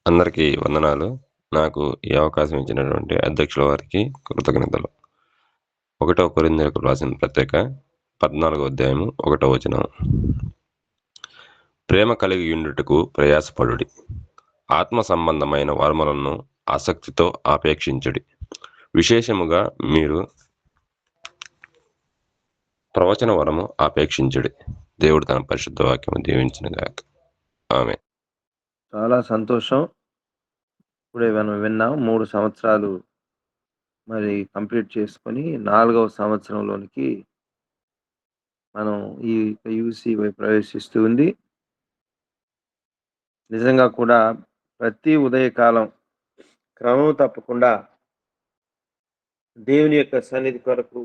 అందరికీ వందనాలు. నాకు ఈ అవకాశం ఇచ్చినటువంటి అధ్యక్షుల వారికి కృతజ్ఞతలు. 1 కొరింథీయులకు రాసిన పత్రిక 14వ అధ్యాయము 1వ వచనం. ప్రేమ కలిగియుండుటకు ప్రయాసపడుడి. ఆత్మ సంబంధమైన వరములను ఆసక్తితో ఆపేక్షించుడి. విశేషముగా మీరు ప్రవచన వరము ఆపేక్షించుడి. దేవుడు తన పరిశుద్ధ వాక్యము దీవించునుగాక. ఆమేన్. చాలా సంతోషం. ఇప్పుడే మనం విన్నాం. 3 సంవత్సరాలు మరి కంప్లీట్ చేసుకొని 4వ సంవత్సరంలోనికి మనం ఈ యూసీ ప్రవేశిస్తూ ఉంది. నిజంగా కూడా ప్రతి ఉదయకాలం క్రమం తప్పకుండా దేవుని యొక్క సన్నిధి కొరకు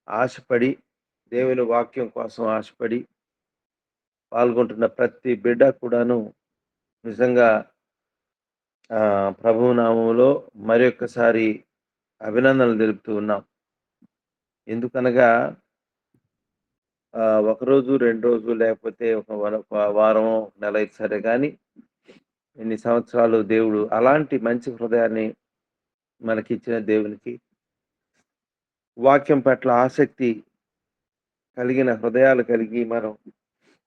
ఆశపడి, దేవుని వాక్యం కోసం ఆశపడి పాల్గొంటున్న ప్రతి బిడ్డ కూడాను నిజంగా ప్రభువు నామములో మరొకసారి అభినందనలు తెలుపుతూ ఉన్నాం. ఎందుకనగా ఒకరోజు, 2 రోజులు లేకపోతే ఒక వారమో, నెల అయితే సరే గానీ, ఇన్ని సంవత్సరాలు దేవుడు అలాంటి మంచి హృదయాన్ని మనకిచ్చిన దేవునికి, వాక్యం పట్ల ఆసక్తి కలిగిన హృదయాలు కలిగి మనం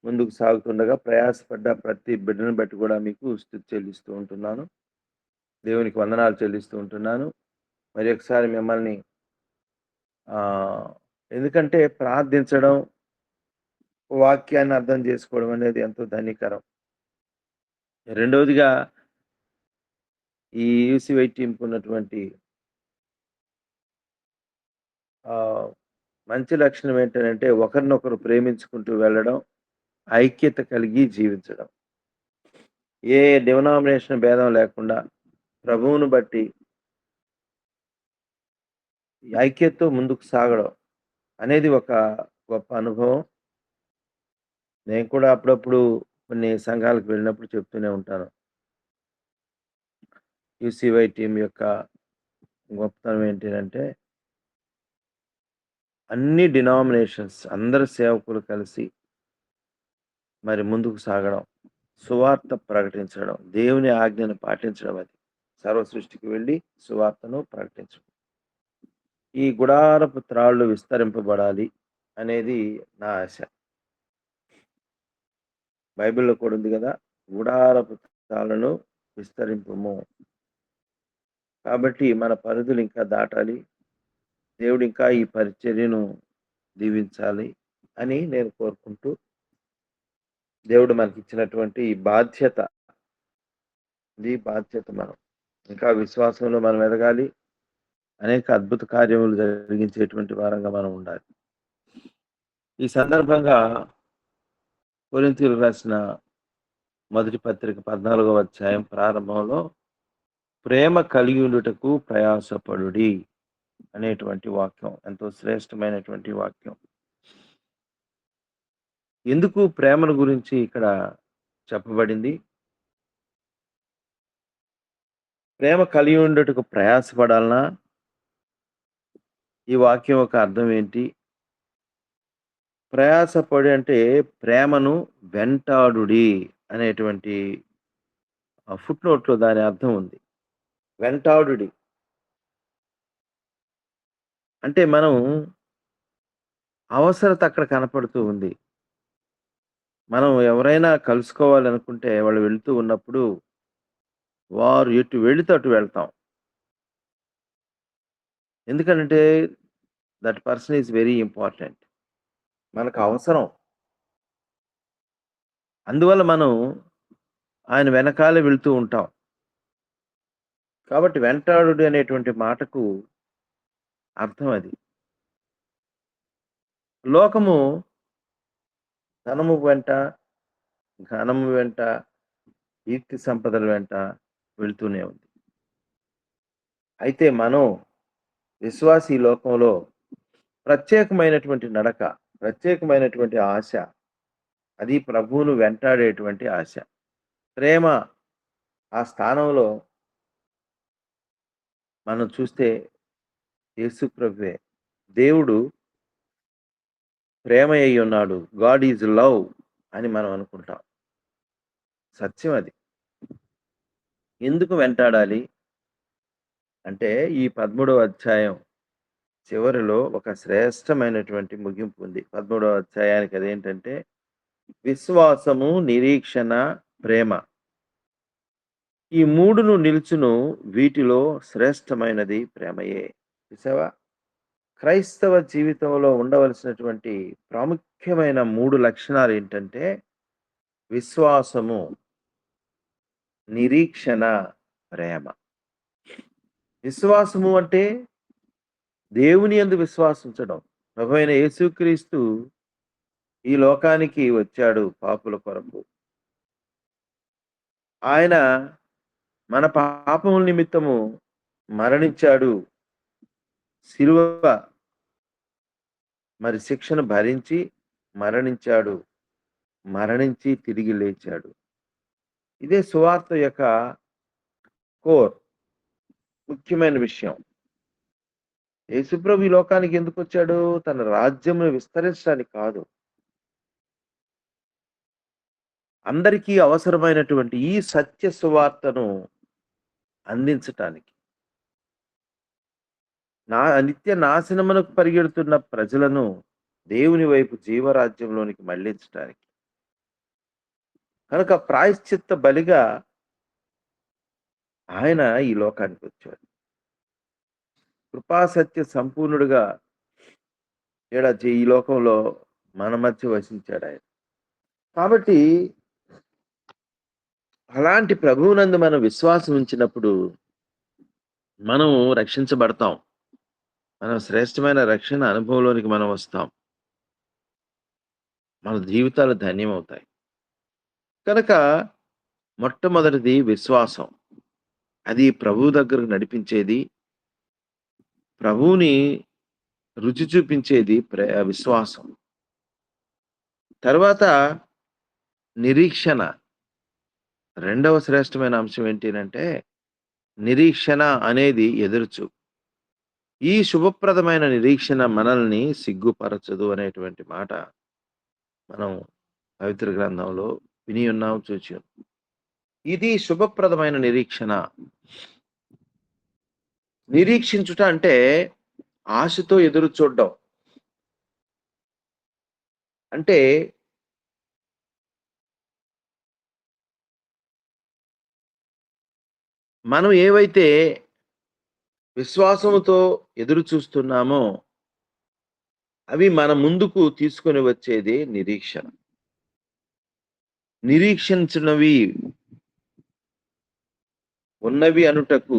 ముందుకు సాగుతుండగా ప్రయాసపడ్డ ప్రతి బిడ్డను బట్టి కూడా మీకు స్తుతి చెల్లిస్తూ ఉంటున్నాను. దేవునికి వందనాలు చెల్లిస్తూ ఉంటున్నాను. మరి ఒకసారి మిమ్మల్ని ఎందుకంటే ప్రార్థించడం, వాక్యాన్ని అర్థం చేసుకోవడం అనేది ఎంతో ధన్యకరం. రెండవదిగా ఈ యూసీవై టీంకి ఉన్నటువంటి మంచి లక్షణం ఏంటంటే ఒకరినొకరు ప్రేమించుకుంటూ వెళ్ళడం, ఐక్యత కలిగి జీవించడం. ఏ డినామినేషన్ భేదం లేకుండా ప్రభువును బట్టి ఐక్యతతో ముందుకు సాగడం అనేది ఒక గొప్ప అనుభవం. నేను కూడా అప్పుడప్పుడు కొన్ని సంఘాలకు వెళ్ళినప్పుడు చెప్తూనే ఉంటాను. యూసీవై టీం యొక్క గొప్పతనం ఏంటంటే అన్ని డినామినేషన్స్ అందరు సేవకులు కలిసి మరి ముందుకు సాగడం, సువార్త ప్రకటించడం, దేవుని ఆజ్ఞను పాటించడం, అది సర్వ సృష్టికి వెళ్ళి సువార్తను ప్రకటించడం. ఈ గుడారపు త్రాళ్ళు విస్తరింపబడాలి అనేది నా ఆశ. బైబిల్లో కూడా ఉంది కదా, గుడారపు త్రాళ్ళను విస్తరింపము. కాబట్టి మన పరిధులు ఇంకా దాటాలి, దేవుడు ఇంకా ఈ పరిచర్యను దీవించాలి అని నేను కోరుకుంటూ, దేవుడు మనకి ఇచ్చినటువంటి ఈ బాధ్యత మనం ఇంకా విశ్వాసంలో మనం ఎదగాలి, అనేక అద్భుత కార్యములు జరిగించేటువంటి వారంగా మనం ఉండాలి. ఈ సందర్భంగా కొరింథీయులకు రాసిన మొదటి పత్రిక 14వ అధ్యాయం ప్రారంభంలో ప్రేమ కలిగి ఉండుటకు ప్రయాసపడుడి అనేటువంటి వాక్యం ఎంతో శ్రేష్టమైనటువంటి వాక్యం. ఎందుకు ప్రేమను గురించి ఇక్కడ చెప్పబడింది? ప్రేమ కలిగి ఉండుటకు ప్రయాసపడాలనా? ఈ వాక్యం యొక్క అర్థం ఏంటి? ప్రయాసపడి అంటే ప్రేమను వెంటాడుడి అనేటువంటి ఫుట్ నోట్లో దాని అర్థం ఉంది. వెంటాడుడి అంటే మనం అవసరత అక్కడ కనపడుతూ ఉంది. మనం ఎవరైనా కలుసుకోవాలనుకుంటే వాళ్ళు వెళ్తూ ఉన్నప్పుడు వారు ఎటు వెళితే అటు వెళ్తాం. ఎందుకంటే that person is very important. మనకు అవసరం. అందువల్ల మనం ఆయన వెనకాలే వెళ్తూ ఉంటాం. కాబట్టి వెంటాడుడి అనేటువంటి మాటకు అర్థం అది. లోకము ధనము వెంట, ఘనము వెంట, కీర్తి సంపదల వెంట వెళ్తూనే ఉంది. అయితే మనం విశ్వాసీ లోకంలో ప్రత్యేకమైనటువంటి నడక, ప్రత్యేకమైనటువంటి ఆశ, అది ప్రభువును వెంటాడేటువంటి ఆశ. ప్రేమ ఆ స్థానంలో మనం చూస్తే యేసు ప్రభువే. దేవుడు ప్రేమ అయి ఉన్నాడు. గాడ్ ఈజ్ లవ్ అని మనం అనుకుంటాం. సత్యం అది. ఎందుకు వెంటాడాలి అంటే ఈ 13వ అధ్యాయం చివరిలో ఒక శ్రేష్టమైనటువంటి ముగింపు ఉంది. 13వ అధ్యాయానికి అదేంటంటే విశ్వాసము, నిరీక్షణ, ప్రేమ. ఈ 3ను నిలుచును, వీటిలో శ్రేష్టమైనది ప్రేమయే. చూసావా? క్రైస్తవ జీవితంలో ఉండవలసినటువంటి ప్రాముఖ్యమైన 3 లక్షణాలు ఏంటంటే విశ్వాసము, నిరీక్షణ, ప్రేమ. విశ్వాసము అంటే దేవుని యందు విశ్వాసించడం. ప్రభువైన యేసుక్రీస్తు ఈ లోకానికి వచ్చాడు పాపుల కొరకు. ఆయన మన పాపముల నిమిత్తము మరణించాడు. శిలువ మరి శిక్షను భరించి మరణించాడు. మరణించి తిరిగి లేచాడు. ఇదే సువార్త యొక్క కోర్, ముఖ్యమైన విషయం. యేసుప్రభు ఈ లోకానికి ఎందుకొచ్చాడు? తన రాజ్యమును విస్తరించడానికి కాదు. అందరికీ అవసరమైనటువంటి ఈ సత్య సువార్తను అందించటానికి. నిత్య నాశనమునకు పరిగెడుతున్న ప్రజలను దేవుని వైపు జీవరాజ్యంలోనికి మళ్లించటానికి. కనుక ప్రాయశ్చిత్త బలిగా ఆయన ఈ లోకానికి వచ్చాడు. కృపాసత్య సంపూర్ణుడుగా ఈ లోకంలో మన మధ్య వసించాడు ఆయన. కాబట్టి అలాంటి ప్రభువునందు మనం విశ్వాసం ఉంచినప్పుడు మనం రక్షించబడతాం. మనం శ్రేష్టమైన రక్షణ అనుభవంలోనికి మనం వస్తాం. మన జీవితాలు ధన్యమవుతాయి. కనుక మొట్టమొదటిది విశ్వాసం. అది ప్రభువు దగ్గరకు నడిపించేది, ప్రభువుని రుచి చూపించేది విశ్వాసం. తర్వాత నిరీక్షణ. రెండవ శ్రేష్టమైన అంశం ఏంటంటే నిరీక్షణ అనేది ఎదురుచూపు. ఈ శుభప్రదమైన నిరీక్షణ మనల్ని సిగ్గుపరచదు అనేటువంటి మాట మనం పవిత్ర గ్రంథంలో విని ఉన్నాం, చూచి. ఇది శుభప్రదమైన నిరీక్షణ. నిరీక్షించుట అంటే ఆశతో ఎదురు చూడడం. అంటే మనం ఏవైతే విశ్వాసముతో ఎదురు చూస్తున్నామో అవి మన ముందుకు తీసుకొని వచ్చేది నిరీక్షణ. నిరీక్షించినవి ఉన్నవి అనుటకు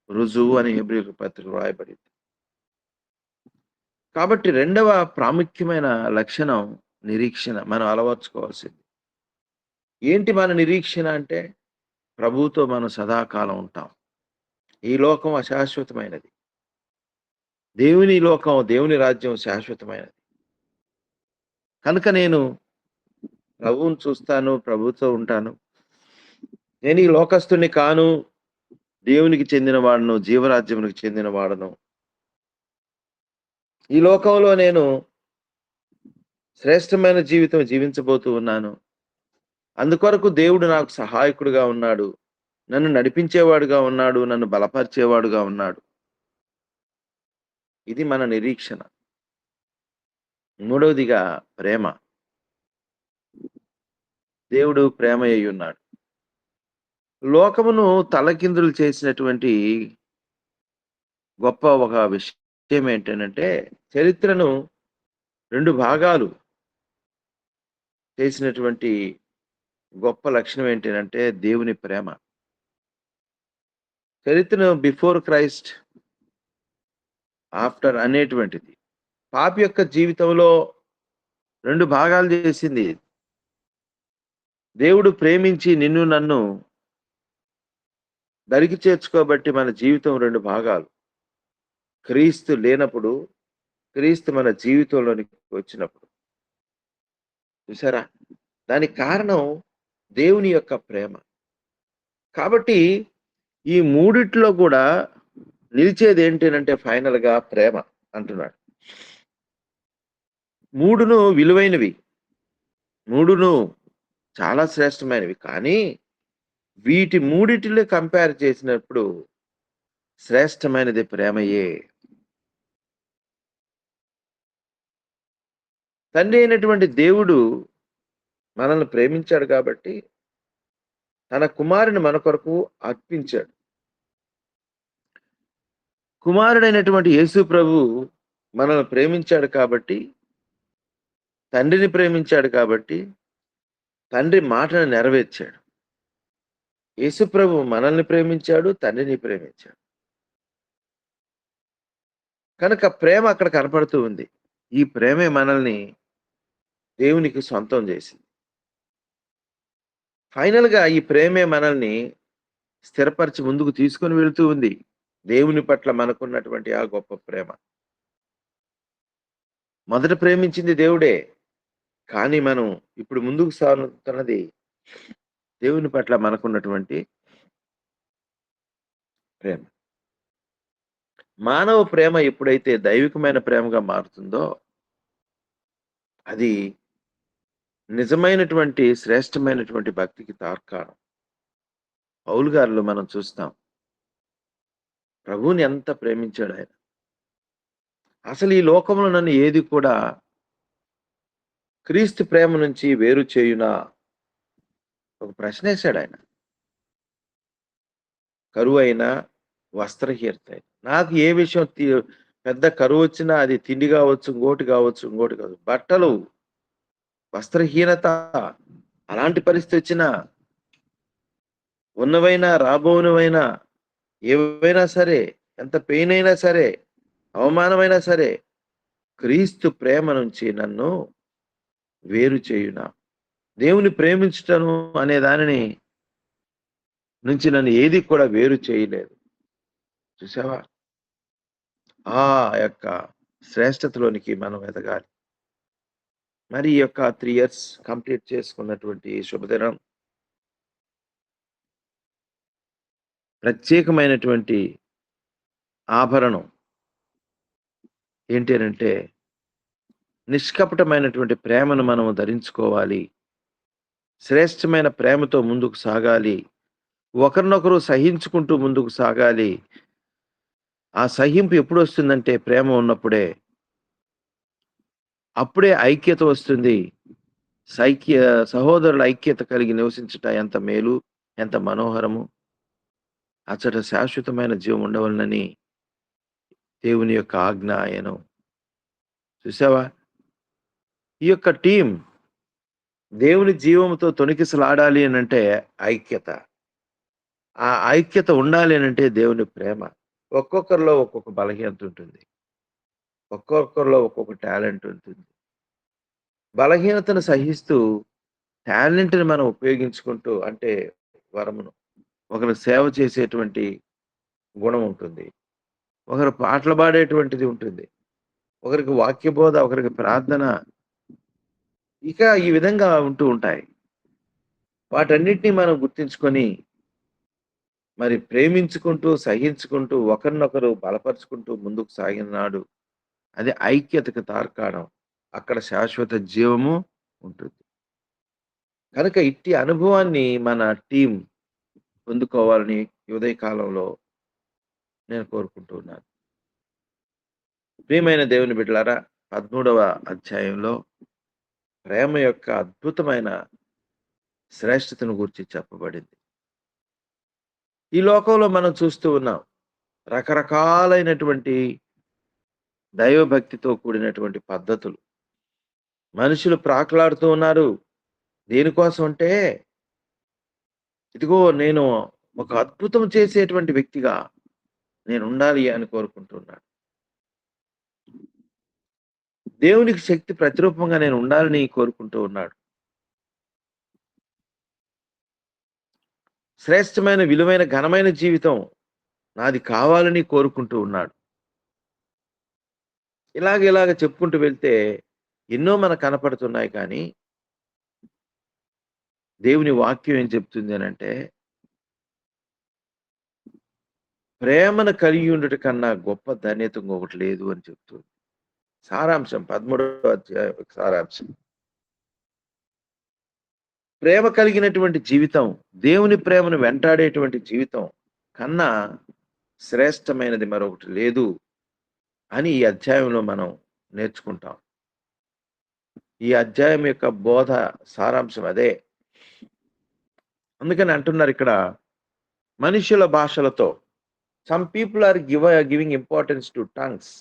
రుజువు అని హెబ్రీయులకు పత్రిక రాయబడింది. కాబట్టి రెండవ ప్రాముఖ్యమైన లక్షణం నిరీక్షణ మనం అలవర్చుకోవాల్సింది. ఏంటి మన నిరీక్షణ అంటే ప్రభువుతో మనం సదాకాలం ఉంటాం. ఈ లోకం అశాశ్వతమైనది. దేవుని లోకం, దేవుని రాజ్యం శాశ్వతమైనది. కనుక నేను ప్రభువుని చూస్తాను, ప్రభువుతో ఉంటాను. నేను ఈ లోకస్తుని కాను, దేవునికి చెందిన వాడను, జీవరాజ్యమునికి చెందిన వాడను. ఈ లోకంలో నేను శ్రేష్టమైన జీవితం జీవించబోతూ ఉన్నాను. అందుకొరకు దేవుడు నాకు సహాయకుడుగా ఉన్నాడు, నన్ను నడిపించేవాడుగా ఉన్నాడు, నన్ను బలపరిచేవాడుగా ఉన్నాడు. ఇది మన నిరీక్షణ. మూడవదిగా ప్రేమ. దేవుడు ప్రేమ అయి ఉన్నాడు. లోకమును తలకిందులు చేసినటువంటి గొప్ప ఒక విషయం ఏంటంటే చరిత్రను 2 భాగాలు చేసినటువంటి గొప్ప లక్షణం ఏంటంటే దేవుని ప్రేమ. చరిత్రను బిఫోర్ క్రైస్ట్, ఆఫ్టర్ అనేటువంటిది. పాపి యొక్క జీవితంలో 2 భాగాలు చేసింది. దేవుడు ప్రేమించి నిన్ను నన్ను దరికి చేర్చుకోబట్టి మన జీవితం 2 భాగాలు. క్రీస్తు లేనప్పుడు, క్రీస్తు మన జీవితంలోనికి వచ్చినప్పుడు. చూసారా? దానికి కారణం దేవుని యొక్క ప్రేమ. కాబట్టి ఈ మూడిట్లో కూడా నిలిచేది ఏంటంటే ఫైనల్గా ప్రేమ అంటున్నాడు. 3ను విలువైనవి, 3ను చాలా శ్రేష్టమైనవి. కానీ వీటి మూడిటిలో కంపేర్ చేసినప్పుడు శ్రేష్టమైనది ప్రేమయే. తండ్రి అయినటువంటి దేవుడు మనల్ని ప్రేమించాడు కాబట్టి తన కుమారుని మన కొరకు అర్పించాడు. కుమారుడైనటువంటి యేసు ప్రభు మనల్ని ప్రేమించాడు కాబట్టి, తండ్రిని ప్రేమించాడు కాబట్టి, తండ్రి మాటను నెరవేర్చాడు. యేసు ప్రభు మనల్ని ప్రేమించాడు, తండ్రిని ప్రేమించాడు. కనుక ప్రేమ అక్కడ కనపడుతూ ఉంది. ఈ ప్రేమే మనల్ని దేవునికి సొంతం చేసింది. ఫైనల్‌గా ఈ ప్రేమే మనల్ని స్థిరపరిచి ముందుకు తీసుకొని వెళ్తూ ఉంది. దేవుని పట్ల మనకున్నటువంటి ఆ గొప్ప ప్రేమ. మొదట ప్రేమించింది దేవుడే. కానీ మనం ఇప్పుడు ముందుకు సాగుతున్నది దేవుని పట్ల మనకున్నటువంటి ప్రేమ. మానవ ప్రేమ ఎప్పుడైతే దైవికమైన ప్రేమగా మారుతుందో, అది నిజమైనటువంటి శ్రేష్టమైనటువంటి భక్తికి తార్కాణం. పౌలు గారిలో మనం చూస్తాం. ప్రభువుని ఎంత ప్రేమించాడు ఆయన. అసలు ఈ లోకంలో నన్ను ఏది కూడా క్రీస్తు ప్రేమ నుంచి వేరు చేయునా? ఒక ప్రశ్నేశాడు ఆయన. కరువైనా, వస్త్రహీనత అయినా. నాకు ఏ విషయం పెద్ద కరువొచ్చినా అది తిండి కావచ్చు, ఇంకోటి కావచ్చు, ఇంకోటి కావచ్చు. బట్టలు, వస్త్రహీనత అలాంటి పరిస్థితి వచ్చినా, ఉన్నవైనా, రాబోవునవైనా, ఏవైనా సరే, ఎంత పెయిన్ అయినా సరే, అవమానమైనా సరే, క్రీస్తు ప్రేమ నుంచి నన్ను వేరు చేయునా? దేవుని ప్రేమించటం అనే దానిని నుంచి నన్ను ఏది కూడా వేరు చేయలేదు. చూసావా? ఆ యొక్క శ్రేష్టతలోనికి మనం ఎదగాలి. మరి ఈ యొక్క 3 ఇయర్స్ కంప్లీట్ చేసుకున్నటువంటి శుభదినం ప్రత్యేకమైనటువంటి ఆభరణం ఏంటి అనంటే, నిష్కపటమైనటువంటి ప్రేమను మనము ధరించుకోవాలి. శ్రేష్టమైన ప్రేమతో ముందుకు సాగాలి. ఒకరినొకరు సహించుకుంటూ ముందుకు సాగాలి. ఆ సహింపు ఎప్పుడొస్తుందంటే ప్రేమ ఉన్నప్పుడే. అప్పుడే ఐక్యత వస్తుంది. సహోదరుల ఐక్యత కలిగి నివసించుట ఎంత మేలు, ఎంత మనోహరము. అచ్చట శాశ్వతమైన జీవం ఉండవలెనని దేవుని యొక్క ఆజ్ఞ ఆయను. చూసావా? ఈ యొక్క టీమ్ దేవుని జీవముతో తొణికిసలాడాలి అనంటే ఐక్యత. ఆ ఐక్యత ఉండాలి అనంటే దేవుని ప్రేమ. ఒక్కొక్కరిలో ఒక్కొక్క బలహీనత ఉంటుంది. ఒక్కొక్కరిలో ఒక్కొక్క టాలెంట్ ఉంటుంది. బలహీనతను సహిస్తూ టాలెంట్‌ని మనం ఉపయోగించుకుంటూ అంటే వరమును. ఒకరు సేవ చేసేటువంటి గుణం ఉంటుంది. ఒకరు పాటలు పాడేటువంటిది ఉంటుంది. ఒకరికి వాక్యబోధ, ఒకరికి ప్రార్థన. ఇక ఈ విధంగా ఉంటూ ఉంటాయి. వాటన్నిటిని మనం గుర్తించుకొని మరి ప్రేమించుకుంటూ, సహించుకుంటూ, ఒకరినొకరు బలపరుచుకుంటూ ముందుకు సాగిన నాడు అది ఐక్యతకు తార్కాణం. అక్కడ శాశ్వత జీవము ఉంటుంది. కనుక ఇట్టి అనుభవాన్ని మన టీమ్ పొందుకోవాలని ఈ ఉదయ కాలంలో నేను కోరుకుంటూ ఉన్నాను. ప్రియమైన దేవుని బిడ్డలారా, 13వ అధ్యాయంలో ప్రేమ యొక్క అద్భుతమైన శ్రేష్టతను గూర్చి చెప్పబడింది. ఈ లోకంలో మనం చూస్తూ ఉన్నాం. రకరకాలైనటువంటి దైవభక్తితో కూడినటువంటి పద్ధతులు. మనుషులు ప్రాకులాడుతూ ఉన్నారు. దేనికోసం అంటే, ఇదిగో నేను ఒక అద్భుతం చేసేటువంటి వ్యక్తిగా నేనుండాలి అని కోరుకుంటున్నాడు. దేవునికి శక్తి ప్రతిరూపంగా నేను ఉండాలని కోరుకుంటూ ఉన్నాడు. శ్రేష్టమైన, విలువైన, ఘనమైన జీవితం నాది కావాలని కోరుకుంటూ ఉన్నాడు. ఇలాగ చెప్పుకుంటూ వెళ్తే ఎన్నో మనకు కనపడుతున్నాయి కానీ, దేవుని వాక్యం ఏం చెప్తుంది అనంటే, ప్రేమను కలిగి ఉండుట కన్నా గొప్ప ధన్యత ఇంకొకటి లేదు అని చెప్తుంది. సారాంశం 13వ అధ్యాయం సారాంశం. ప్రేమ కలిగినటువంటి జీవితం, దేవుని ప్రేమను వెంటాడేటువంటి జీవితం కన్నా శ్రేష్టమైనది మరొకటి లేదు అని ఈ అధ్యాయంలో మనం నేర్చుకుంటాం. ఈ అధ్యాయం యొక్క బోధ సారాంశం అదే. అందుకని అంటున్నారు ఇక్కడ మనుషుల భాషలతో. Some people are giving importance to tongues.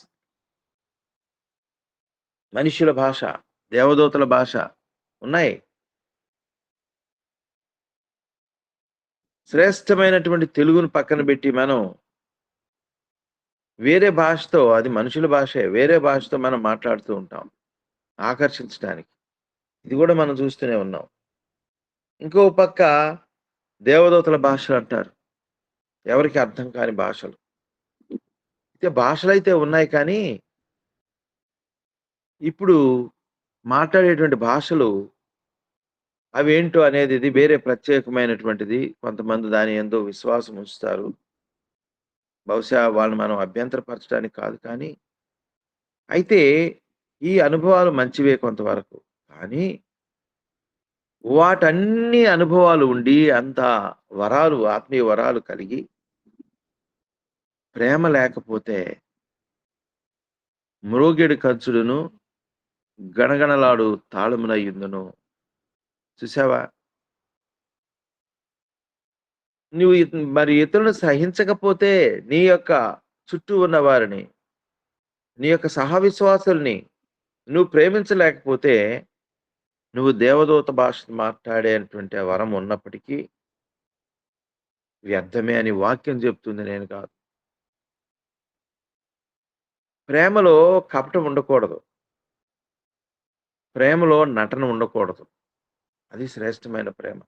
మనుషుల భాష, దేవదూతల భాష ఉన్నాయి. శ్రేష్టమైనటువంటి తెలుగును పక్కన పెట్టి మనం వేరే భాషతో, అది మనుషుల భాషే, వేరే భాషతో మనం మాట్లాడుతూ ఉంటాం ఆకర్షించడానికి. ఇది కూడా మనం చూస్తూనే ఉన్నాం. ఇంకో పక్క దేవదూతల భాషలు అంటారు. ఎవరికి అర్థం కాని భాషలు. అయితే భాషలైతే ఉన్నాయి కానీ ఇప్పుడు మాట్లాడేటువంటి భాషలు అవేంటో అనేది ఇది వేరే ప్రత్యేకమైనటువంటిది. కొంతమంది దాని యందు విశ్వాసం ఉంచుతారు. బహుశా వాళ్ళని మనం అభ్యంతరపరచడానికి కాదు కానీ, అయితే ఈ అనుభవాలు మంచివే కొంతవరకు. కానీ వాటన్ని అనుభవాలు ఉండి, అంత వరాలు, ఆత్మీయ వరాలు కలిగి, ప్రేమ లేకపోతే మ్రోగెడు కంచుడును, గణగణలాడు తాళమునయుందును. చూసావా? నువ్వు మరి ఇతరులను సహించకపోతే నీ యొక్క చుట్టూ ఉన్న వారిని, నీ యొక్క సహవిశ్వాసుల్ని నువ్వు ప్రేమించలేకపోతే, నువ్వు దేవదూత భాష మాట్లాడేటువంటి ఆ వరం ఉన్నప్పటికీ వ్యర్థమే అని వాక్యం చెప్తుంది, నేను కాదు. ప్రేమలో కపటం ఉండకూడదు. ప్రేమలో నటన ఉండకూడదు. అది శ్రేష్టమైన ప్రేమ.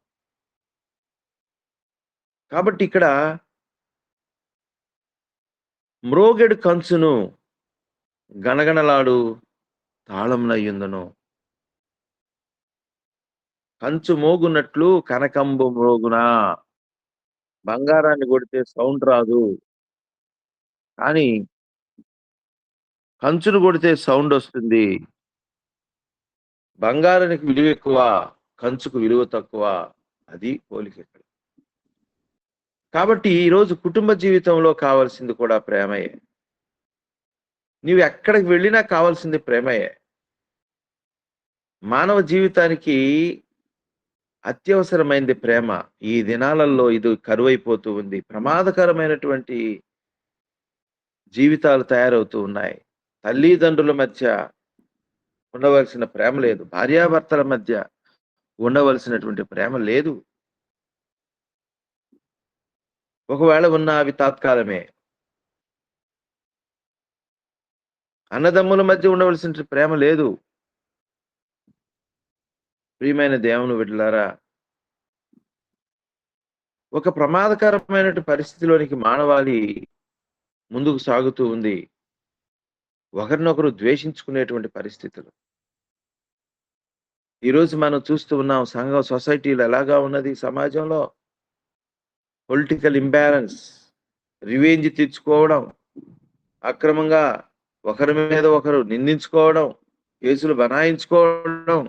కాబట్టి ఇక్కడ మ్రోగెడు కంచును, గణగణలాడు తాళమునయుందును. కంచు మోగునట్లు కనకంబు మ్రోగునా. బంగారాన్ని కొడితే సౌండ్ రాదు. కానీ కంచును కొడితే సౌండ్ వస్తుంది. బంగారానికి విలువ ఎక్కువ, కంచుకు విలువ తక్కువ. అది పోలిక ఇక్కడ. కాబట్టి ఈరోజు కుటుంబ జీవితంలో కావాల్సింది కూడా ప్రేమయే. నీవు ఎక్కడికి వెళ్ళినా కావాల్సింది ప్రేమయే. మానవ జీవితానికి అత్యవసరమైంది ప్రేమ. ఈ దినాలలో ఇది కరువైపోతూ ఉంది. ప్రమాదకరమైనటువంటి జీవితాలు తయారవుతూ ఉన్నాయి. తల్లిదండ్రుల మధ్య ఉండవలసిన ప్రేమ లేదు. భార్యాభర్తల మధ్య ఉండవలసినటువంటి ప్రేమ లేదు. ఒకవేళ ఉన్న అవి తాత్కాలమే. అన్నదమ్ముల మధ్య ఉండవలసిన ప్రేమ లేదు. ప్రియమైన దేవుని బిడ్డలారా, ఒక ప్రమాదకరమైన పరిస్థితిలోనికి మానవాళి ముందుకు సాగుతూ ఉంది. ఒకరినొకరు ద్వేషించుకునేటువంటి పరిస్థితులు. ఈరోజు మనం చూస్తూ ఉన్నాం సొసైటీలో ఎలాగా ఉన్నది సమాజంలో. పొలిటికల్ ఇంబ్యాలెన్స్, రివెంజ్ తీర్చుకోవడం, అక్రమంగా ఒకరి మీద ఒకరు నిందించుకోవడం, కేసులు బనాయించుకోవడం.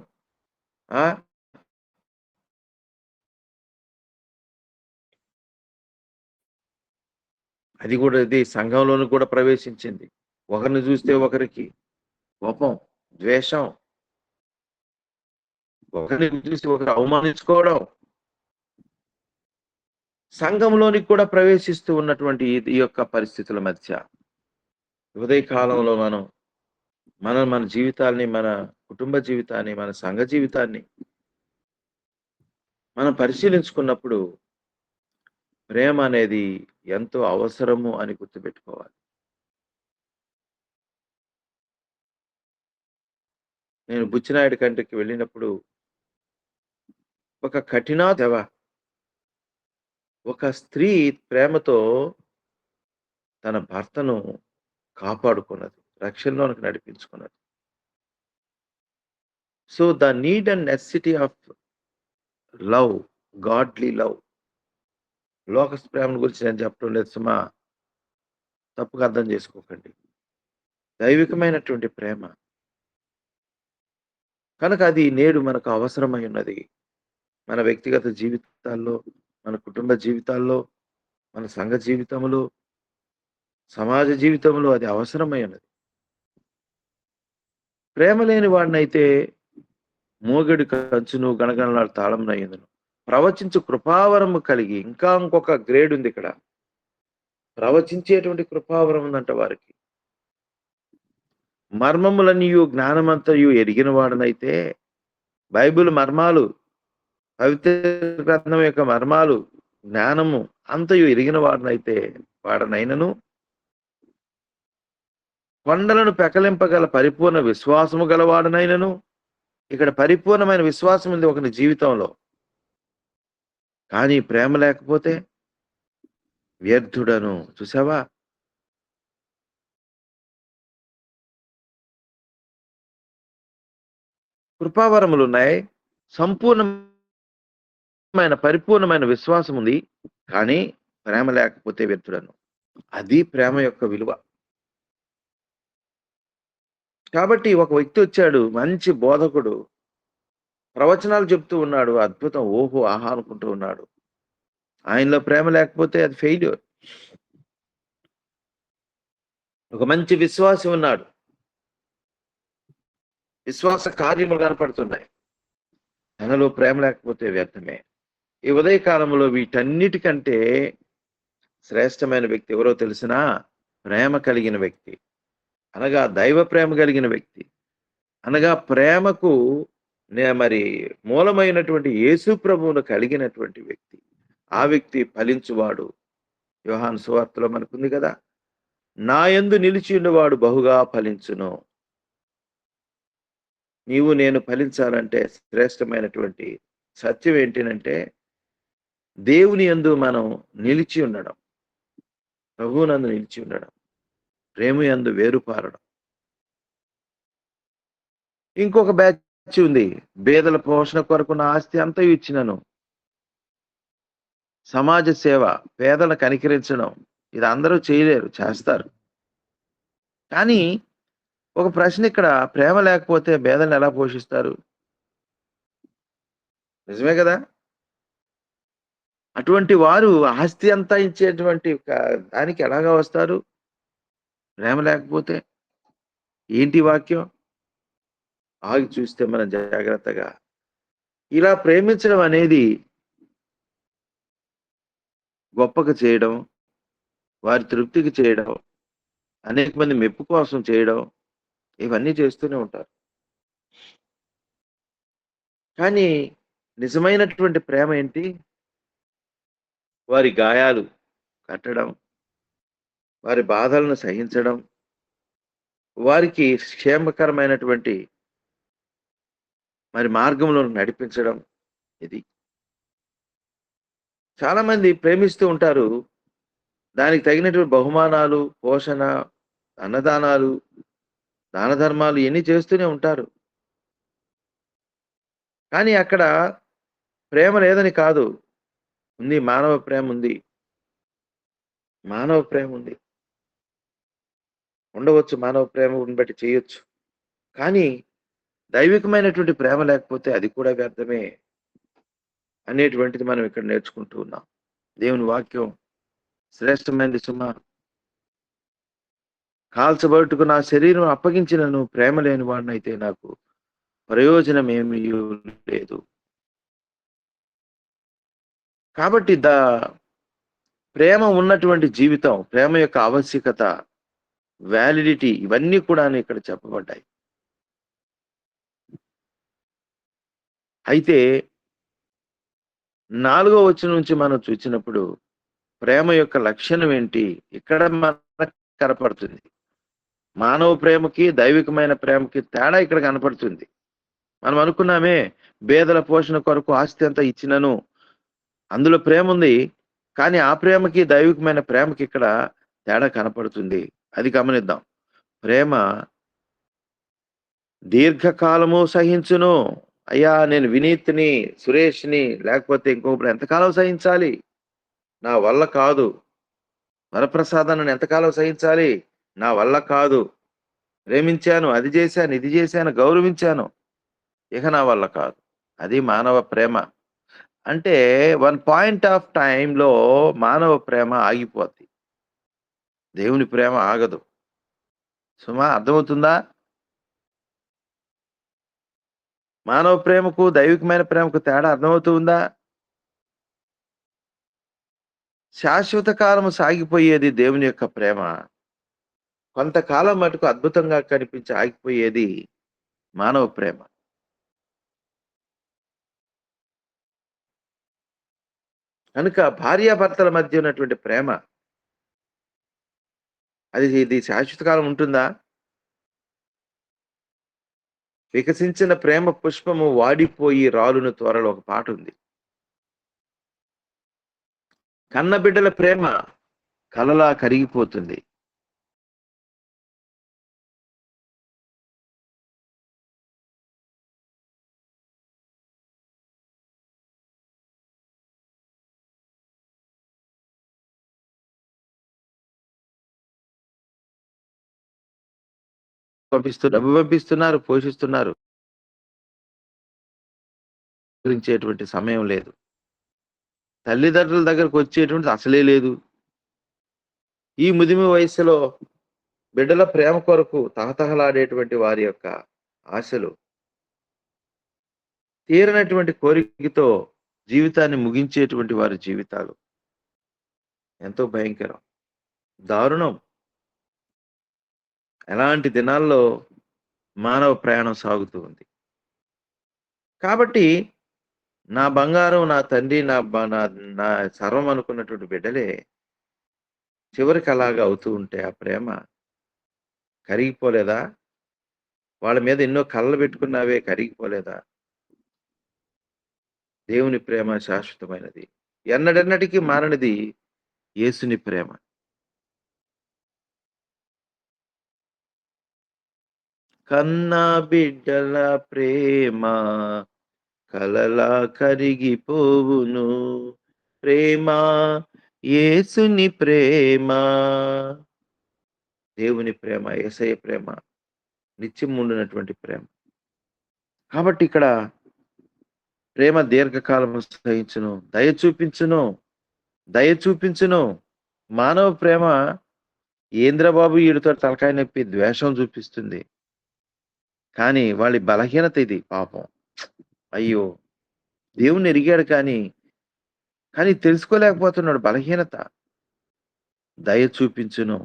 ఆ అది కూడా ఇది సంఘంలోను కూడా ప్రవేశించింది. ఒకరిని చూస్తే ఒకరికి కోపం, ద్వేషం, ఒకరిని చూసి ఒకరు అవమానించుకోవడం. సంఘంలోనికి కూడా ప్రవేశిస్తూ ఉన్నటువంటి ఈ యొక్క పరిస్థితుల మధ్య ఉదయ కాలంలో మన జీవితాల్ని, మన కుటుంబ జీవితాన్ని, మన సంఘ జీవితాన్ని మనం పరిశీలించుకున్నప్పుడు ప్రేమ అనేది ఎంతో అవసరము అని గుర్తుపెట్టుకోవాలి. నేను బుచ్చినాయుడు కంట్రికి వెళ్ళినప్పుడు ఒక సేవ, ఒక స్త్రీ ప్రేమతో తన భర్తను కాపాడుకున్నది, రక్షణలోనికి నడిపించుకున్నది. So the need and necessity of love, godly love. లోక ప్రేమను గురించి నేను చెప్పడం లేదు సుమా, తప్పుగా అర్థం చేసుకోకండి. దైవికమైనటువంటి ప్రేమ కనుక అది నేడు మనకు అవసరమై ఉన్నది. మన వ్యక్తిగత జీవితాల్లో, మన కుటుంబ జీవితాల్లో, మన సంఘ జీవితంలో, సమాజ జీవితంలో అది అవసరమైనది. ప్రేమ లేని వాడినైతే మూగడి కంచును గణగణలాడు తాళమునయ్యుండును. ప్రవచించు కృపావరము కలిగి ఇంకా ఇంకొక గ్రేడ్ ఉంది ఇక్కడ. ప్రవచించేటువంటి కృపావరం ఉందంట వారికి. మర్మములన్నీయు జ్ఞానమంతయు ఎరిగిన వాడనైతే బైబిల్ మర్మాలు, పవిత్ర గ్రంథం యొక్క మర్మాలు, జ్ఞానము అంతయు ఎరిగిన వాడనైనను కొండలను పెకలింపగల పరిపూర్ణ విశ్వాసము గలవాడనైనను, ఇక్కడ పరిపూర్ణమైన విశ్వాసం ఉంది ఒకని జీవితంలో. కానీ ప్రేమ లేకపోతే వ్యర్థుడను. చూసావా? కృపావరములున్నాయి. పరిపూర్ణమైన విశ్వాసం ఉంది. కానీ ప్రేమ లేకపోతే వ్యర్థుడను. అది ప్రేమ యొక్క విలువ. కాబట్టి ఒక వ్యక్తి వచ్చాడు, మంచి బోధకుడు. ప్రవచనాలు చెప్తూ ఉన్నాడు. అద్భుతం. ఓహో! ఆహా! అనుకుంటూ ఉన్నాడు. ఆయనలో ప్రేమ లేకపోతే అది ఫెయిల్యూర్. ఒక మంచి విశ్వాసి ఉన్నాడు. విశ్వాస కార్యములు కనపడుతున్నాయి. తనలో ప్రేమ లేకపోతే వ్యర్థమే. ఈ ఉదయకాలంలో వీటన్నిటికంటే శ్రేష్టమైన వ్యక్తి ఎవరో తెలిసినా? ప్రేమ కలిగిన వ్యక్తి. అనగా దైవ ప్రేమ కలిగిన వ్యక్తి. అనగా ప్రేమకు మరి మూలమైనటువంటి యేసు ప్రభువును కలిగినటువంటి వ్యక్తి. ఆ వ్యక్తి ఫలించువాడు. యోహాను సువార్తలో మనకుంది కదా, నా యందు నిలిచి ఉన్నవాడు బహుగా ఫలించును. నీవు నేను ఫలించాలంటే శ్రేష్టమైనటువంటి సత్యం ఏంటినంటే దేవుని యందు మనం నిలిచి ఉండడం, ప్రభువునందు నిలిచి ఉండడం, ప్రేమ యందు వేరుపారడం. ఇంకొక బ్యాచ్ ఉంది. పేదల పోషణ కొరకు నా ఆస్తి అంతా ఇచ్చినను. సమాజ సేవ, పేదలను కనికరించడం, ఇది అందరూ చేయలేరు, చేస్తారు. కానీ ఒక ప్రశ్న ఇక్కడ, ప్రేమ లేకపోతే పేదలను ఎలా పోషిస్తారు? నిజమే కదా? అటువంటి వారు ఆస్తి అంతా ఇచ్చేటువంటి దానికి ఎలాగా వస్తారు? ప్రేమ లేకపోతే. ఏంటి వాక్యం? ఆగి చూస్తే మనం జాగ్రత్తగా. ఇలా ప్రేమించడం అనేది గొప్పగా చేయడం, వారి తృప్తికి చేయడం, అనేక మంది మెప్పు కోసం చేయడం, ఇవన్నీ చేస్తూనే ఉంటారు. కానీ నిజమైనటువంటి ప్రేమ ఏంటి? వారి గాయాలు కట్టడం, వారి బాధలను సహించడం, వారికి క్షేమకరమైనటువంటి మరి మార్గంలో నడిపించడం. ఇది చాలా మంది ప్రేమిస్తూ ఉంటారు. దానికి తగినటువంటి బహుమానాలు, పోషణ, అన్నదానాలు, దాన ధర్మాలు ఇవన్నీ చేస్తూనే ఉంటారు. కానీ అక్కడ ప్రేమ లేదని కాదు. ఉంది, మానవ ప్రేమ ఉంది. మానవ ప్రేమ ఉంది. ఉండవచ్చు, మానవ ప్రేమను బట్టి చేయొచ్చు. కానీ దైవికమైనటువంటి ప్రేమ లేకపోతే అది కూడా వ్యర్థమే అనేటువంటిది మనం ఇక్కడ నేర్చుకుంటూ ఉన్నాం. దేవుని వాక్యం శ్రేష్టమైనది సుమా. కాల్చబట్టుకు నా శరీరం అప్పగించినను ప్రేమ లేని వాడినైతే నాకు ప్రయోజనం ఏమీ లేదు. కాబట్టి ప్రేమ ఉన్నటువంటి జీవితం, ప్రేమ యొక్క ఆవశ్యకత, వ్యాలిడిటీ, ఇవన్నీ కూడా ఇక్కడ చెప్పబడ్డాయి. అయితే 4వ వచనం నుంచి మనం చూసినప్పుడు ప్రేమ యొక్క లక్షణం ఏంటి ఇక్కడ మనకు కనపడుతుంది. మానవ ప్రేమకి దైవికమైన ప్రేమకి తేడా ఇక్కడ కనపడుతుంది. మనం అనుకున్నామే, పేదల పోషణ కొరకు ఆస్తి అంతా ఇచ్చినను, అందులో ప్రేమ ఉంది. కానీ ఆ ప్రేమకి దైవికమైన ప్రేమకి ఇక్కడ తేడా కనపడుతుంది. అది గమనిద్దాం. ప్రేమ దీర్ఘకాలము సహించును. అయ్యా, నేను వినీత్ని, సురేష్ని, లేకపోతే ఇంకొకరు ఎంతకాలం సహించాలి? నా వల్ల కాదు. వరప్రసాదాన్ని ఎంతకాలం సహించాలి? నా వల్ల కాదు. ప్రేమించాను, అది చేశాను, ఇది చేశాను, గౌరవించాను, ఇక నా వల్ల కాదు. అది మానవ ప్రేమ. అంటే వన్ పాయింట్ ఆఫ్ టైంలో మానవ ప్రేమ ఆగిపోద్ది. దేవుని ప్రేమ ఆగదు. సుమా అర్థమవుతుందా? మానవ ప్రేమకు, దైవికమైన ప్రేమకు తేడా అర్థమవుతూ ఉందా? శాశ్వత కాలము సాగిపోయేది దేవుని యొక్క ప్రేమ. కొంతకాలం మటుకు అద్భుతంగా కనిపించి ఆగిపోయేది మానవ ప్రేమ. కనుక భార్యాభర్తల మధ్య ఉన్నటువంటి ప్రేమ ఇది శాశ్వత కాలం ఉంటుందా? వికసించిన ప్రేమ పుష్పము వాడిపోయి రాలును త్వరలో ఒక పాటుంది. కన్నబిడ్డల ప్రేమ కలలా కరిగిపోతుంది. డబ్బు పంపిస్తున్నారు, పోషిస్తున్నారు. గురించేటువంటి సమయం లేదు. తల్లిదండ్రుల దగ్గరకొచ్చేటువంటిది అసలే లేదు. ఈ ముదిమి వయస్సులో బిడ్డల ప్రేమ కొరకు తహతహలాడేటువంటి వారి యొక్క ఆశలు తీరనటువంటి కోరికతో జీవితాన్ని ముగించేటువంటి వారి జీవితాలు ఎంతో భయంకరం. దారుణం. ఎలాంటి దినాల్లో మానవ ప్రయాణం సాగుతూ ఉంది. కాబట్టి నా బంగారం, నా తండ్రి, నా బ నా నా సర్వం అనుకున్నటువంటి బిడ్డలే చివరికి అలాగా అవుతూ ఉంటే ఆ ప్రేమ కరిగిపోలేదా? వాళ్ళ మీద ఎన్నో కలలు పెట్టుకున్నావే కరిగిపోలేదా? దేవుని ప్రేమ శాశ్వతమైనది. ఎన్నడెన్నటికీ మారనిది యేసుని ప్రేమ. కన్నా బిడ్డల ప్రేమ కలలా కరిగిపోవును. ప్రేమ యేసుని ప్రేమ. దేవుని ప్రేమ, యేసయ్య ప్రేమ నిత్యం ఉండునటువంటి ప్రేమ. కాబట్టి ఇక్కడ ప్రేమ దీర్ఘకాలము సహించును, దయ చూపించును. మానవ ప్రేమ ఏందిరా బాబు ఈడితో తలకాయ నొప్పి ద్వేషం చూపిస్తుంది. కానీ వాళ్ళ బలహీనత ఇది పాపం. అయ్యో! దేవుణ్ణి ఎరిగాడు కానీ తెలుసుకోలేకపోతున్నాడు బలహీనత. దయ చూపించును.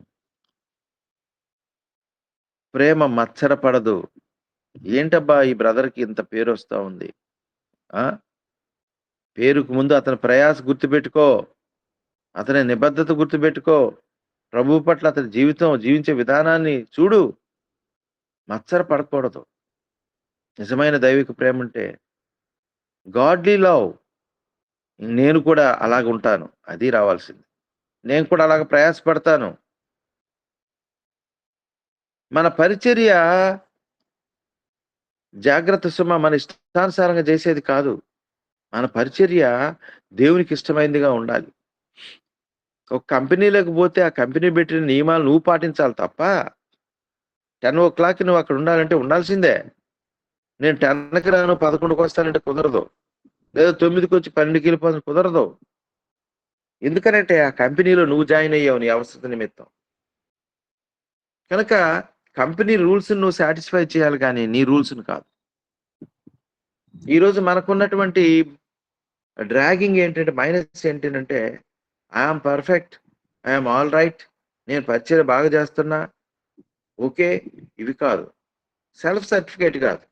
ప్రేమ మత్సరపడదు. ఏంటబ్బా ఈ బ్రదర్‌కి ఇంత పేరొస్తా ఉంది. ఆ! పేరుకు ముందు అతని ప్రయాస గుర్తుపెట్టుకో. అతని నిబద్ధత గుర్తుపెట్టుకో. ప్రభువు పట్ల అతని జీవించే విధానాన్ని చూడు. మత్సర పడకూడదు. నిజమైన దైవిక ప్రేమంటే గాడ్లీ లవ్. నేను కూడా అలాగుంటాను. అది రావాల్సింది. నేను కూడా అలాగ ప్రయాసపడతాను. మన పరిచర్య జాగ్రత్త సుమ మన ఇష్టానుసారంగా చేసేది కాదు. మన పరిచర్య దేవునికి ఇష్టమైనదిగా ఉండాలి. ఒక కంపెనీలోకి పోతే ఆ కంపెనీ పెట్టిన నియమాలు నువ్వు పాటించాలి తప్ప 10:00 నువ్వు అక్కడ ఉండాలంటే ఉండాల్సిందే. నేను 10కి రాను 11కి వస్తానంటే కుదరదు. లేదా 9కి వచ్చి 12కి వెళ్ళిపోతాను కుదరదు. ఎందుకనంటే ఆ కంపెనీలో నువ్వు జాయిన్ అయ్యావు నీ అవసరత నిమిత్తం. కనుక కంపెనీ రూల్స్‌ని నువ్వు సాటిస్ఫై చేయాలి గానీ నీ రూల్స్‌ని కాదు. ఈరోజు మనకున్నటువంటి డ్రాగింగ్ ఏంటంటే మైనస్ ఏంటంటే I am perfect. I am all right. నేను పరిచర్య బాగా చేస్తున్నా. ఓకే. ఇవి కాదు. సెల్ఫ్ సర్టిఫికేట్ కాదు.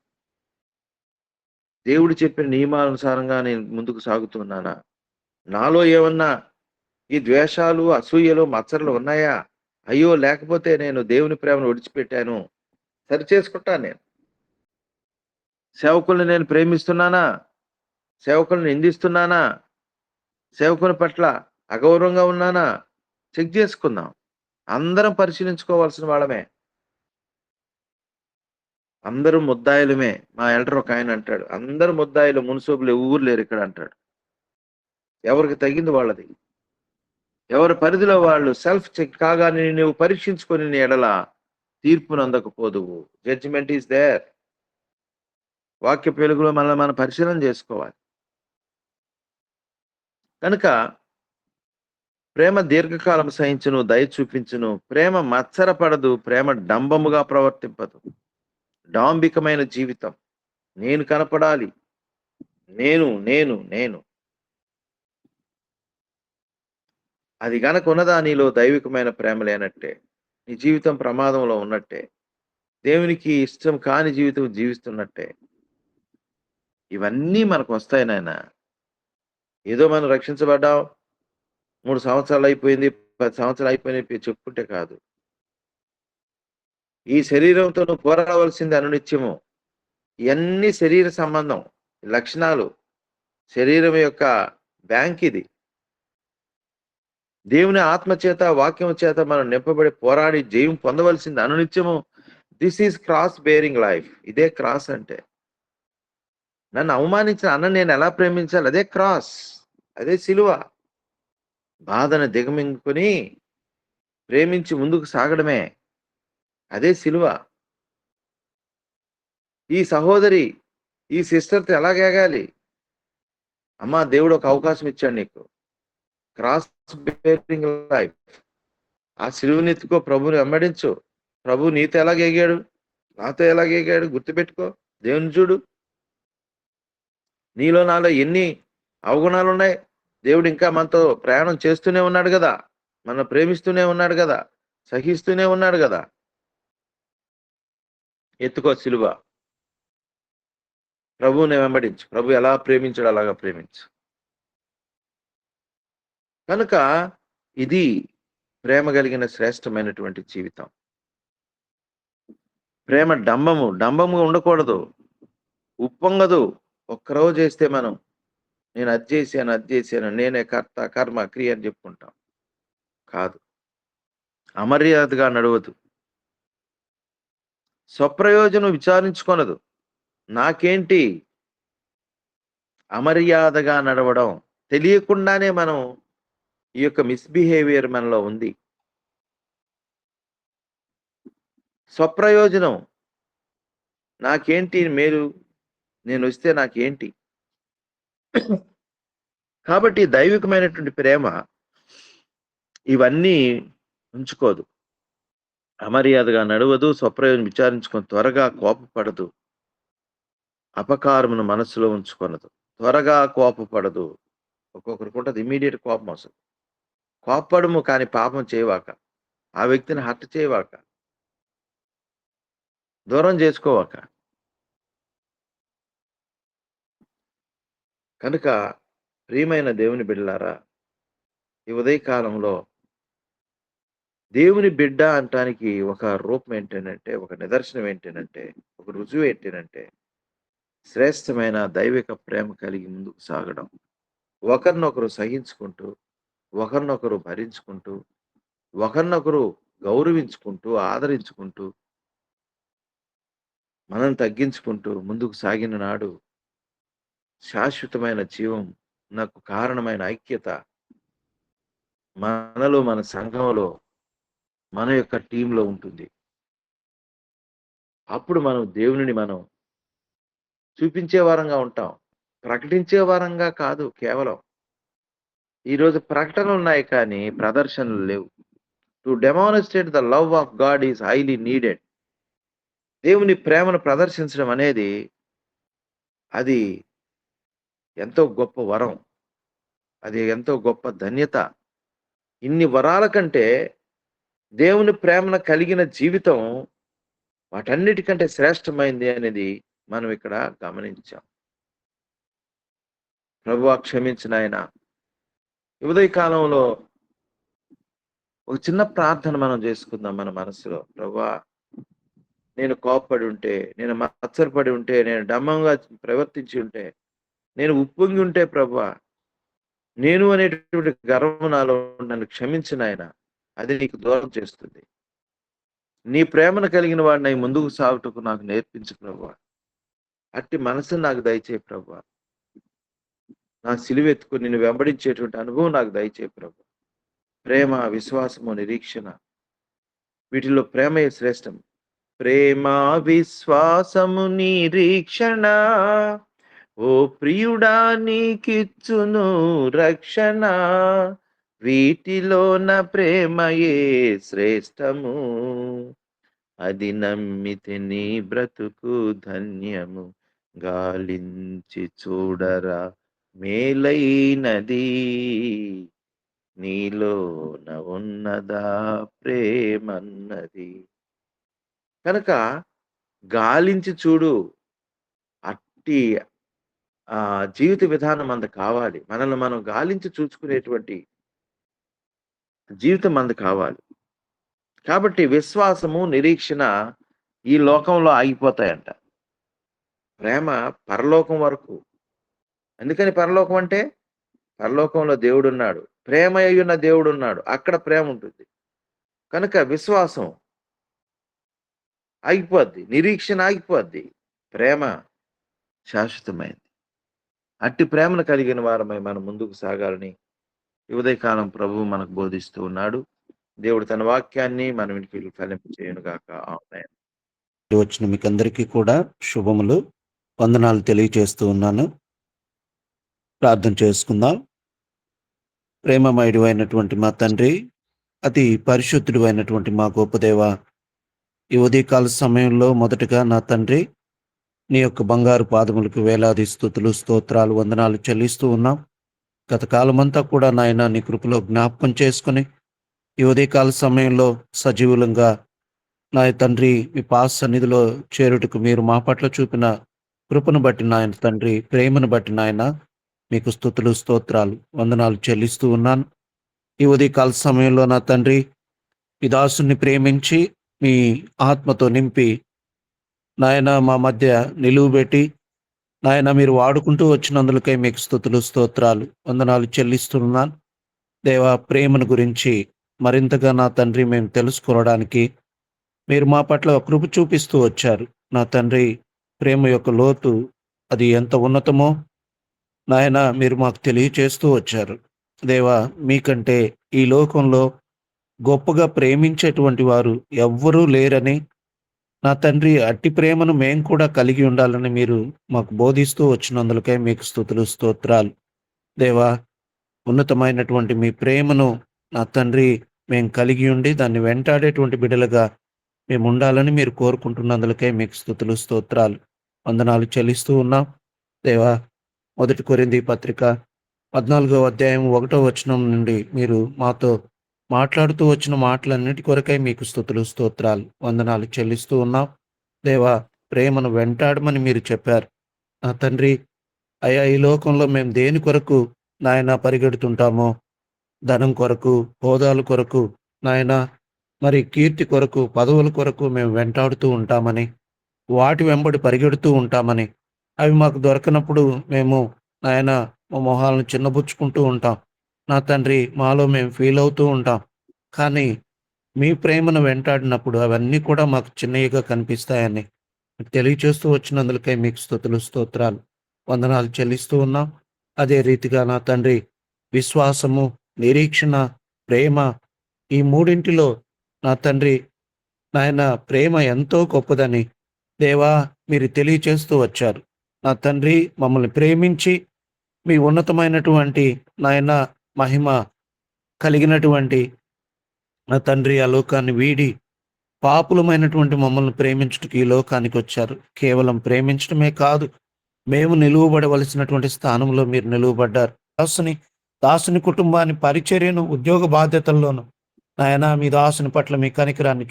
దేవుడు చెప్పిన నియమానుసారంగా నేను ముందుకు సాగుతున్నానా? నాలో ఏమన్నా ఈ ద్వేషాలు, అసూయలు, మచ్చర్లు ఉన్నాయా? అయ్యో! లేకపోతే నేను దేవుని ప్రేమను విడిచిపెట్టాను. సరిచేసుకుంటాను నేను. సేవకుల్ని నేను ప్రేమిస్తున్నానా? సేవకుల్ని నిందిస్తున్నానా? సేవకుని పట్ల అగౌరవంగా ఉన్నానా? చెక్ చేసుకుందాం. అందరం పరిశీలించుకోవాల్సిన వాళ్ళమే. అందరూ ముద్దాయిలమే. మా ఎల్డర్ ఒకాయన అంటాడు. అందరూ ముద్దాయిలు మున్సోబులు ఎవ్వరు లేరు ఇక్కడ అంటాడు. ఎవరికి తగింది వాళ్ళది. ఎవరి పరిధిలో వాళ్ళు సెల్ఫ్ చెక్ కాగానే నువ్వు పరీక్షించుకొని నీ ఎడల తీర్పునందకపోదువు. Judgement is there. వాక్య వెలుగులో మనల్ని మనం పరిశీలన చేసుకోవాలి. కనుక ప్రేమ దీర్ఘకాలం సహించును, దయ చూపించును, ప్రేమ మత్సరపడదు, ప్రేమ డంబముగా ప్రవర్తింపదు. డాంబికమైన జీవితం, నేను కనపడాలి, నేను నేను నేను అది గనక ఉన్నదా నీలో దైవికమైన ప్రేమ లేనట్టే. నీ జీవితం ప్రమాదంలో ఉన్నట్టే. దేవునికి ఇష్టం కాని జీవితం జీవిస్తున్నట్టే. ఇవన్నీ మనకొస్తాయి నాయనా. ఏదో మనం రక్షించబడ్డాం, 3 సంవత్సరాలు అయిపోయింది, 10 సంవత్సరాలు అయిపోయినాయి చెప్పుకుంటే కాదు. ఈ శరీరంతో నువ్వు పోరాడవలసింది అనునిత్యము. ఇయన్నీ శరీర సంబంధం. లక్షణాలు. శరీరం యొక్క బ్యాంక్ ఇది. దేవుని ఆత్మ చేత, వాక్యం చేత మనం నింపబడి పోరాడి జయం పొందవలసింది అనునిత్యము. This is cross bearing life. ఇదే క్రాస్ అంటే. నన్ను అవమానించిన అన్నని నేను ఎలా ప్రేమించాలి? అదే క్రాస్. అదే సిలువ. బాధను దిగమింగుకొని ప్రేమించి ముందుకు సాగడమే. అదే సిలువ. ఈ సహోదరి, ఈ సిస్టర్‌తో ఎలాగేగాలి? అమ్మా, దేవుడు ఒక అవకాశం ఇచ్చాడు నీకు. Cross bearing life. ఆ సిలువనెత్తుకో, ప్రభువుని వెంబడించు. ప్రభువు నీతో ఎలాగేగాడు? నాతో ఎలాగేగాడు? గుర్తుపెట్టుకో. దేవుని చూడు. నీలో నాలో ఎన్ని అవగుణాలున్నాయి. దేవుడు ఇంకా మనతో ప్రయాణం చేస్తూనే ఉన్నాడు గదా! మనల్ని ప్రేమిస్తూనే ఉన్నాడు గదా! సహిస్తూనే ఉన్నాడు గదా! ఎత్తుకో సిలువ. ప్రభువుని వెంబడించు. ప్రభు ఎలా ప్రేమించాడో అలాగా ప్రేమించు. కనుక ఇది ప్రేమ కలిగిన శ్రేష్టమైనటువంటి జీవితం. ప్రేమ డంబము ఉండకూడదు. ఉప్పొంగదు. ఒక్కరోజు చేస్తే మనం నేను అది చేశాను, నేనే కర్త, కర్మ, క్రియ అని చెప్పుకుంటాం. కాదు. అమర్యాదగా నడవదు. స్వప్రయోజనం విచారించుకొనదు. నాకేంటి? అమర్యాదగా నడవడం. తెలియకుండానే మనం ఈ యొక్క మిస్‌బిహేవియర్ మనలో ఉంది. స్వప్రయోజనం. నాకేంటి మేలు? నేనొస్తే నాకేంటి? కాబట్టి దైవికమైనటువంటి ప్రేమ ఇవన్నీ ఉంచుకోదు. అమర్యాదగా నడవదు, స్వప్రయోజనం విచారించుకొని త్వరగా కోపపడదు, అపకారమును మనస్సులో ఉంచుకొనదు, త్వరగా కోపపడదు. ఒక్కొక్కరికి ఉంటది ఇమ్మీడియేట్ కోపం వస్తది. కోప్పడము కానీ పాపం చేయవాక. ఆ వ్యక్తిని హర్ట్ చేయవాక. దూరం చేసుకోవాక. కనుక ప్రియమైన దేవుని బిడ్డలారా, ఈ ఉదయకాలంలో దేవుని బిడ్డ అంటానికి ఒక రూపం ఏంటనంటే, ఒక నిదర్శనం ఏంటనంటే, ఒక రుజువు ఏంటనంటే, శ్రేష్టమైన దైవిక ప్రేమ కలిగి ముందుకు సాగడం. ఒకరినొకరు సహించుకుంటూ, ఒకరినొకరు భరించుకుంటూ, ఒకరినొకరు గౌరవించుకుంటూ, ఆదరించుకుంటూ, మనం తగ్గించుకుంటూ ముందుకు సాగిన నాడు శాశ్వతమైన జీవం, నాకు కారణమైన ఐక్యత మనలో, మన సంఘంలో, మన యొక్క టీంలో ఉంటుంది. అప్పుడు మనం దేవునిని మనం చూపించే వారంగా ఉంటాం. ప్రకటించే వారంగా కాదు కేవలం. ఈరోజు ప్రకటనలున్నాయి కానీ ప్రదర్శనలు లేవు. To demonstrate the love of God is highly needed. దేవుని ప్రేమను ప్రదర్శించడం అనేది అది ఎంతో గొప్ప వరం. అది ఎంతో గొప్ప ధన్యత. ఇన్ని వరాల కంటే దేవుని ప్రేమను కలిగిన జీవితం వాటన్నిటికంటే శ్రేష్టమైంది అనేది మనం ఇక్కడ గమనించాం. ప్రభువా క్షమించు నాయనా. ఈ ఉదయ కాలంలో ఒక చిన్న ప్రార్థన మనం చేసుకుందాం మన మనసులో. ప్రభువా, నేను కోప్పడి ఉంటే, నేను మత్సరపడి ఉంటే, నేను డంబంగా ప్రవర్తించి ఉంటే, నేను ఉప్పొంగి ఉంటే ప్రభువా, నేను అనేటటువంటి గర్వం నాలో నన్ను క్షమించు నాయనా. అది నీకు దూరం చేస్తుంది. నీ ప్రేమను కలిగిన వాడినై ముందుకు సాగుటకు నాకు నేర్పించు ప్రభువా. అట్టి మనసుని నాకు దయచేయి ప్రభువా. నా సిలువెత్తుకొని నిన్ను వెంబడించేటువంటి అనుభవం నాకు దయచేయి ప్రభువా. ప్రేమ, విశ్వాసము, నిరీక్షణ వీటిలో ప్రేమయే శ్రేష్టం. ప్రేమ, విశ్వాసము, నిరీక్షణ ఓ ప్రియుడా నీకిచ్చును రక్షణ, వీటిలోన ప్రేమయే శ్రేష్టము, అది నమ్మితే నీ బ్రతుకు ధన్యము, గాలించి చూడరా మేలైనది, నీలోన ఉన్నదా ప్రేమన్నది. కనుక గాలించి చూడు, అట్టి జీవిత విధానం మనకు కావాలి. మనల్ని మనం గాలించి చూసుకునేటువంటి జీవితం మనది కావాలి. కాబట్టి విశ్వాసము, నిరీక్షణ ఈ లోకంలో ఆగిపోతాయంట. ప్రేమ పరలోకం వరకు. ఎందుకని పరలోకం అంటే? పరలోకంలో దేవుడున్నాడు. ప్రేమ అయ్యున్న దేవుడున్నాడు. అక్కడ ప్రేమ ఉంటుంది. కనుక విశ్వాసం ఆగిపోద్ది. నిరీక్షణ ఆగిపోద్ది. ప్రేమ శాశ్వతమైంది. అట్టి ప్రేమను కలిగిన వారమై మనం ముందుకు సాగాలని ఈ ఉదయకాలం ప్రభువు మనకు బోధిస్తూ ఉన్నాడు. దేవుడు తన వాక్యాన్ని మన వెనుకలు ఫలింపచేయునుగాక. ఆమేన్. వచ్చిన మీకు అందరికీ కూడా శుభములు, వందనాలు తెలియజేస్తూ ఉన్నాను. ప్రార్థన చేసుకుందాం. ప్రేమమయుడు అయినటువంటి మా తండ్రి, అతి పరిశుద్ధుడు అయినటువంటి మా గొప్ప దేవ, ఈ ఉదయకాల సమయంలో మొదటగా నా తండ్రి నీ యొక్క బంగారు పాదములకు వేలాది స్తుతులు, స్తోత్రాలు, వందనాలు చెల్లిస్తూ ఉన్నాం. గత కాలమంతా కూడా నాయన నీ కృపలో జ్ఞాపకం చేసుకుని ఈ ఉదయకాల సమయంలో సజీవులంగా నా తండ్రి మీ పాద సన్నిధిలో చేరుటకు మీరు మా పట్ల చూపిన కృపను బట్టి నాయన తండ్రి, ప్రేమను బట్టి నాయన మీకు స్తుతులు, స్తోత్రాలు, వందనాలు చెల్లిస్తూ ఉన్నాను. ఈ ఉదయకాల సమయంలో నా తండ్రి ఈ దాసుని ప్రేమించి మీ ఆత్మతో నింపి నాయన మా మధ్య నిలువబెట్టి నాయన మీరు వాడుకుంటూ వచ్చినందులకై మీకు స్తుతులు, స్తోత్రాలు, వందనాలు చెల్లిస్తున్నాను. దేవా, ప్రేమను గురించి మరింతగా నా తండ్రి మేము తెలుసుకోవడానికి మీరు మా పట్ల కృప చూపిస్తూ వచ్చారు. నా తండ్రి, ప్రేమ యొక్క లోతు అది ఎంత ఉన్నతమో నాయన మీరు మాకు తెలియచేస్తూ వచ్చారు. దేవా, మీకంటే ఈ లోకంలో గొప్పగా ప్రేమించేటువంటి వారు ఎవ్వరూ లేరని నా తండ్రి, అట్టి ప్రేమను మేం కూడా కలిగి ఉండాలని మీరు మాకు బోధిస్తూ వచ్చినందులకై మీకు స్తుతులు, స్తోత్రాలు. దేవా, ఉన్నతమైనటువంటి మీ ప్రేమను నా తండ్రి మేము కలిగి ఉండి దాన్ని వెంటాడేటువంటి బిడ్డలుగా మేము ఉండాలని మీరు కోరుకుంటున్నందులకై మీకు స్తుతులు, స్తోత్రాలు, వందనాలు చెల్లిస్తూ ఉన్నాం. దేవా, 1 కొరింథీ పత్రిక 14వ అధ్యాయం 1వ వచనం నుండి మీరు మాతో మాట్లాడుతూ వచ్చిన మాటలన్నిటి కొరకై మీకు స్తుతులు, స్తోత్రాలు, వందనాలు చెల్లిస్తూ ఉన్నాం. దేవా, ప్రేమను వెంటాడమని మీరు చెప్పారు. నా తండ్రి, అయ్యా, ఈ లోకంలో మేము దేని కొరకు నాయన పరిగెడుతుంటామో, ధనం కొరకు, హోదాల కొరకు, నాయన మరి కీర్తి కొరకు, పదవుల కొరకు మేము వెంటాడుతూ ఉంటామని, వాటి వెంబడి పరిగెడుతూ ఉంటామని, అవి మాకు దొరకనప్పుడు మేము నాయన మా మొహాలను చిన్నబుచ్చుకుంటూ ఉంటాం. నా తండ్రి, మాలో మేము ఫీల్ అవుతూ ఉంటాం. కానీ మీ ప్రేమను వెంటాడినప్పుడు అవన్నీ కూడా మాకు చిన్నవిగా కనిపిస్తాయని తెలియచేస్తూ వచ్చినందులకై మీకు స్తుతులు, స్తోత్రాలు, వందనాలు చెల్లిస్తూ ఉన్నాం. అదే రీతిగా నా తండ్రి, విశ్వాసము, నిరీక్షణ, ప్రేమ, ఈ మూడింటిలో నా తండ్రి నాయన ప్రేమ ఎంతో గొప్పదని దేవా మీరు తెలియచేస్తూ వచ్చారు. నా తండ్రి, మమ్మల్ని ప్రేమించి మీ ఉన్నతమైనటువంటి నాయన మహిమ కలిగినటువంటి నా తండ్రి ఆ లోకాన్ని వీడి పాపులమైనటువంటి మమ్మల్ని ప్రేమించుటకు ఈ లోకానికి వచ్చారు. కేవలం ప్రేమించడమే కాదు, మేము నిలువబడవలసినటువంటి స్థానంలో మీరు నిలువబడ్డారు. దాసుని కుటుంబాన్ని, పరిచర్యను, ఉద్యోగ బాధ్యతల్లోనూ నాయన మీ దాసుని పట్ల మీ కనికరాన్ని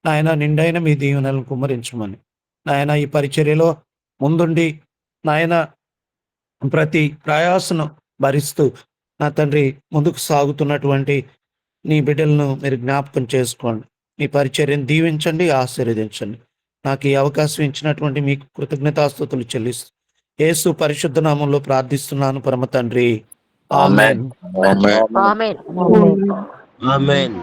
నాయన నిండైన మీ దీవెనలను కుమ్మరించమని నాయన ఈ పరిచర్యలో ముందుండి నాయన ప్రతి ప్రయాసను భరిస్తూ నా తండ్రి ముందుకు సాగుతున్నటువంటి నీ బిడ్డలను మీరు జ్ఞాపకం చేసుకోండి. మీ పరిచర్యను దీవించండి, ఆశీర్వదించండి. నాకు ఈ అవకాశం ఇచ్చినటువంటి మీకు కృతజ్ఞతాస్తుతులు చెల్లిస్తూ యేసు పరిశుద్ధ నామంలో ప్రార్థిస్తున్నాను పరమ తండ్రి. ఆమేన్. ఆమేన్. ఆమేన్.